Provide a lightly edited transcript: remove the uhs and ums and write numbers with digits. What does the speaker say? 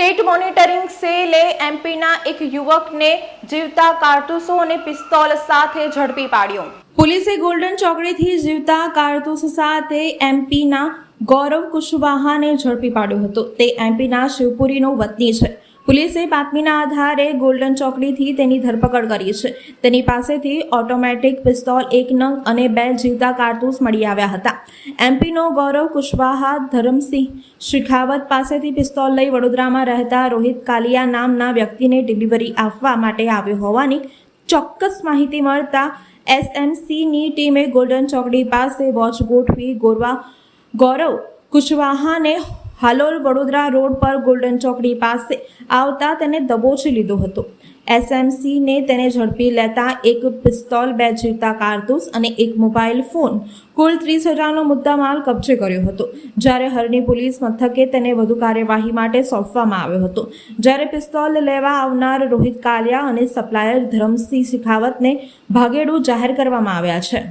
State monitoring સેલે એમપીના એક યુવકને જીવતા કારતૂસો અને પિસ્તોલ સાથે ઝડપી પાડ્યો। પોલીસે ગોલ્ડન ચોકડીથી જીવતા કારતૂસ સાથે એમપીના ગૌરવ કુશવાહાને ઝડપી પાડ્યો હતો। તે એમપીના શિવપુરીનો વતની છે। પોલીસે બાતમીના આધારે ગોલ્ડન ચોકડીથી તેની ધરપકડ કરી છે। તેની પાસેથી ઓટોમેટિક પિસ્તોલ 1 નંગ અને 2 જીવતા કારતૂસ મળી આવ્યા હતા। એમપીનો ગૌરવ કુશવાહા ધરમસિંહ શેખાવત પાસેથી પિસ્તોલ લઈ વડોદરામાં રહેતા રોહિત કાલિયા નામના વ્યક્તિને ડિલિવરી આપવા માટે આવ્યો હોવાની ચોક્કસ માહિતી મળતા એસએમસીની ટીમે ગોલ્ડન ચોકડી પાસે વોચ ગોઠવી ગૌરવ કુશવાહાને હાલોલ વડોદરા રોડ પર ગોલ્ડન ચોકડી પાસે આવતા તેને દબોચી લીધો હતો। એસએમસીને તેને ઝડપી લેતા 1 પિસ્તોલ 2 જીવતા કારતૂસ અને 1 મોબાઈલ ફોન કુલ 30,000નો મુદ્દામાલ કબજે કર્યો હતો। જ્યારે હરણી પોલીસ મથકે તેને વધુ કાર્યવાહી માટે સોંપવામાં આવ્યો હતો। જ્યારે પિસ્તોલ લેવા આવનાર રોહિત કાલિયા અને સપ્લાયર ધરમસિંહ શેખાવતને ભાગેડુ જાહેર કરવામાં આવ્યા છે।